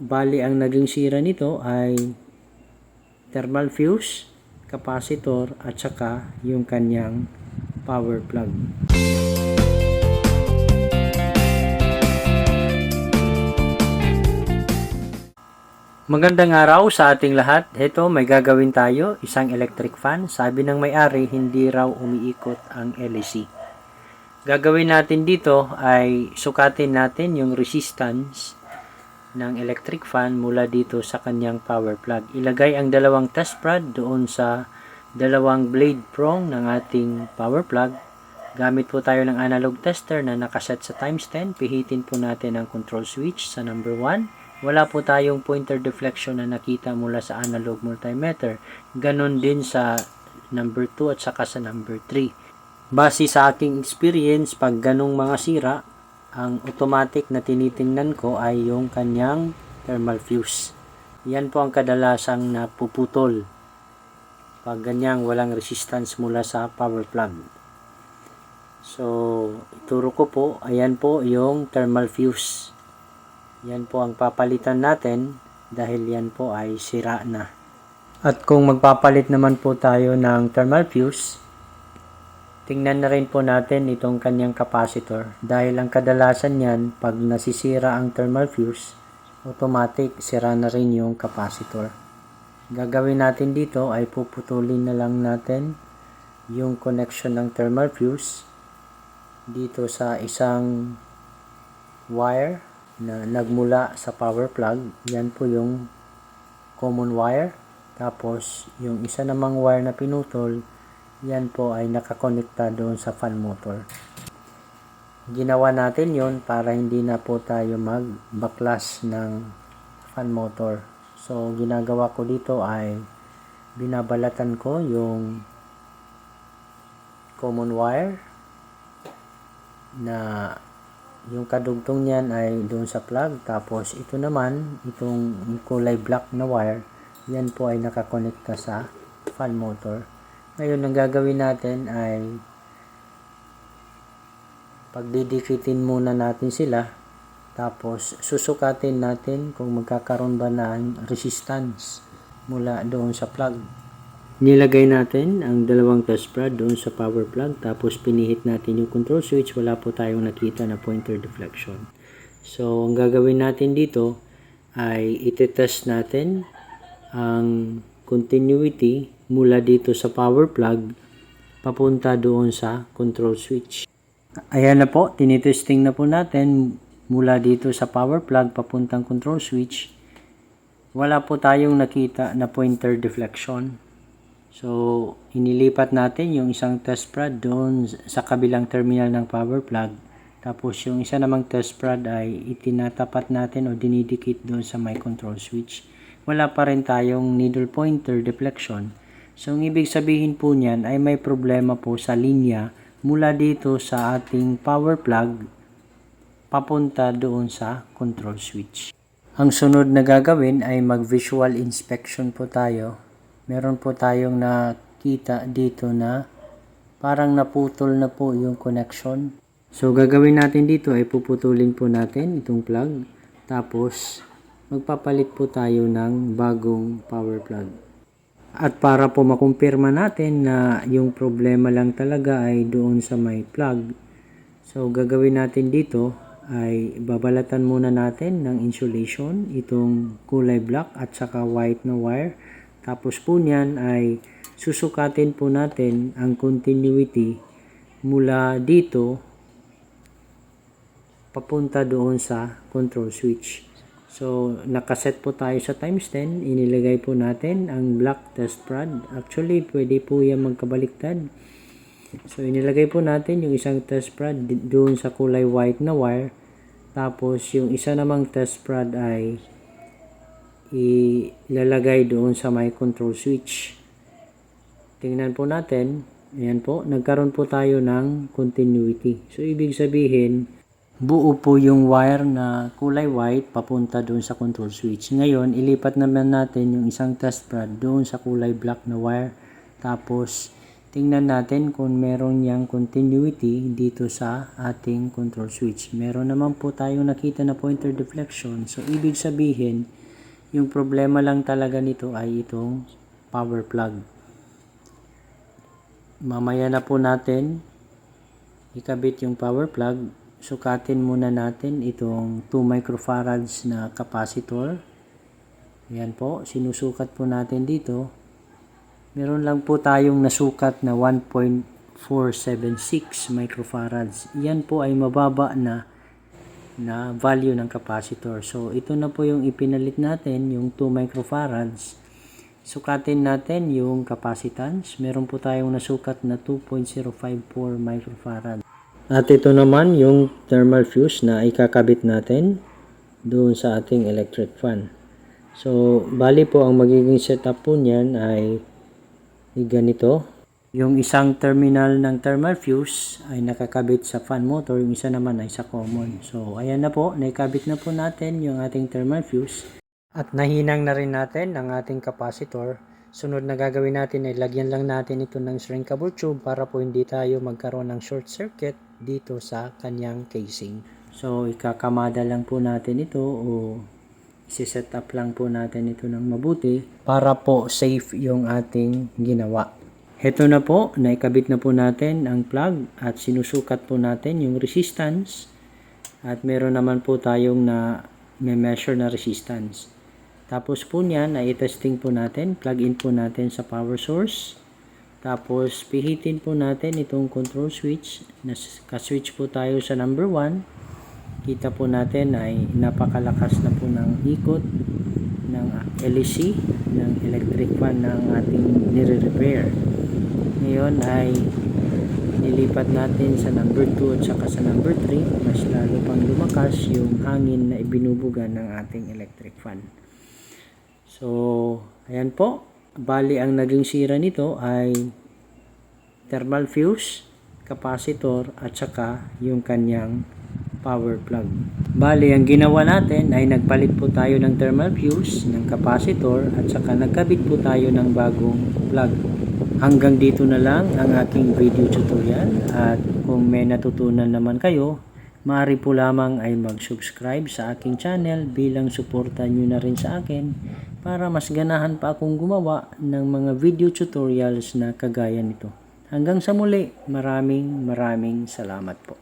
Bali, ang naging sira nito ay thermal fuse, capacitor, at saka yung kanyang power plug. Magandang araw sa ating lahat. Ito, may gagawin tayo, isang electric fan. Sabi ng may-ari, hindi raw umiikot ang LEC. Gagawin natin dito ay sukatin natin yung resistance ng electric fan mula dito sa kanyang power plug. Ilagay ang dalawang test rod doon sa dalawang blade prong ng ating power plug. Gamit po tayo ng analog tester na nakaset sa times 10. Pihitin po natin ang control switch sa number 1. Wala po tayong pointer deflection na nakita mula sa analog multimeter. Ganon din sa number 2 at saka sa number 3. Base sa aking experience, pag ganong mga sira, ang automatic na tinitingnan ko ay yung kanyang thermal fuse. Yan po ang kadalasang napuputol pag ganyang walang resistance mula sa power plug. So, ituro ko po, ayan po yung thermal fuse. Yan po ang papalitan natin dahil yan po ay sira na. At kung magpapalit naman po tayo ng thermal fuse, tingnan na rin po natin itong kanyang capacitor. Dahil ang kadalasan yan, pag nasisira ang thermal fuse, automatic sira na rin yung capacitor. Gagawin natin dito ay puputulin na lang natin yung connection ng thermal fuse dito sa isang wire na nagmula sa power plug. Yan po yung common wire. Tapos yung isa namang wire na pinutol, yan po ay nakakonekta doon sa fan motor. Ginawa natin yon para hindi na po tayo magbaklas ng fan motor. So ginagawa ko dito ay binabalatan ko yung common wire na yung kadugtong niyan ay doon sa plug. Tapos ito naman, itong kulay black na wire, yan po ay nakakonekta sa fan motor. Ngayon, ang gagawin natin ay pagdidikitin muna natin sila. Tapos susukatin natin kung magkakaroon ba ng resistance mula doon sa plug. Nilagay natin ang dalawang test rod doon sa power plug, tapos pinihit natin yung control switch. Wala po tayong nakita na pointer deflection. So, ang gagawin natin dito ay itetest natin ang continuity mula dito sa power plug papunta doon sa control switch. Ayan na po, tinitesting na po natin mula dito sa power plug papuntang control switch. Wala po tayong nakita na pointer deflection. So, inilipat natin yung isang test rod doon sa kabilang terminal ng power plug. Tapos, yung isa namang test rod ay itinatapat natin o dinidikit doon sa my control switch. Wala pa rin tayong needle pointer deflection. So, ang ibig sabihin po niyan ay may problema po sa linya mula dito sa ating power plug papunta doon sa control switch. Ang sunod na gagawin ay mag-visual inspection po tayo. Meron po tayong nakita dito na parang naputol na po yung connection. So, gagawin natin dito ay puputulin po natin itong plug. Tapos, magpapalit po tayo ng bagong power plug. At para po makumpirma natin na yung problema lang talaga ay doon sa may plug. So, gagawin natin dito ay babalatan muna natin ng insulation itong kulay black at saka white na wire. Tapos po niyan ay susukatin po natin ang continuity mula dito papunta doon sa control switch. So, nakaset po tayo sa times 10. Inilagay po natin ang black test rod. Actually, pwede po yan magkabaliktad. So, inilagay po natin yung isang test rod doon sa kulay white na wire. Tapos, yung isa namang test rod ay ilalagay doon sa my control switch. Tingnan po natin. Ayan po, nagkaroon po tayo ng continuity. So, ibig sabihin, buo po yung wire na kulay white papunta doon sa control switch. Ngayon, ilipat naman natin yung isang test rod doon sa kulay black na wire. Tapos, tingnan natin kung meron yang continuity dito sa ating control switch. Meron naman po tayong nakita na pointer deflection. So, ibig sabihin, yung problema lang talaga nito ay itong power plug. Mamaya na po natin ikabit yung power plug. Sukatin muna natin itong 2 microfarads na capacitor. Ayan po, sinusukat po natin dito. Meron lang po tayong nasukat na 1.476 microfarads. Yan po ay mababa na value ng capacitor. So, ito na po yung ipinalit natin, yung 2 microfarads. Sukatin natin yung capacitance. Meron po tayong nasukat na 2.054 microfarad. At ito naman yung thermal fuse na ikakabit natin doon sa ating electric fan. So, bali po ang magiging setup po niyan ay ganito. Yung isang terminal ng thermal fuse ay nakakabit sa fan motor, yung isa naman ay sa common. So, ayan na po, naikabit na po natin yung ating thermal fuse. At nahinang na rin natin ang ating capacitor. Sunod na gagawin natin ay lagyan lang natin ito ng shrinkable tube para po hindi tayo magkaroon ng short circuit dito sa kanyang casing. So, ikakamada lang po natin ito o isi-set up lang po natin ito ng mabuti para po safe yung ating ginawa. Heto na po, naikabit na po natin ang plug at sinusukat po natin yung resistance at meron naman po tayong may measure na resistance. Tapos po niyan ay i-testing po natin, plug in po natin sa power source. Tapos pihitin po natin itong control switch. Ka-switch po tayo sa number 1. Kita po natin ay napakalakas na po ng ikot ng LEC, ng electric fan ng ating nire-repair. Ngayon ay nilipat natin sa number 2 at saka sa number 3. Mas lalo pang lumakas yung hangin na ibinubuga ng ating electric fan. So, ayan po. Bali, ang naging sira nito ay thermal fuse, capacitor, at saka yung kanyang power plug. Bali, ang ginawa natin ay nagpalit po tayo ng thermal fuse, ng capacitor, at saka nagkabit po tayo ng bagong plug. Hanggang dito na lang ang aking video tutorial. At kung may natutunan naman kayo, maaari po lamang ay mag-subscribe sa aking channel bilang suporta nyo na rin sa akin para mas ganahan pa akong gumawa ng mga video tutorials na kagaya nito. Hanggang sa muli, maraming salamat po.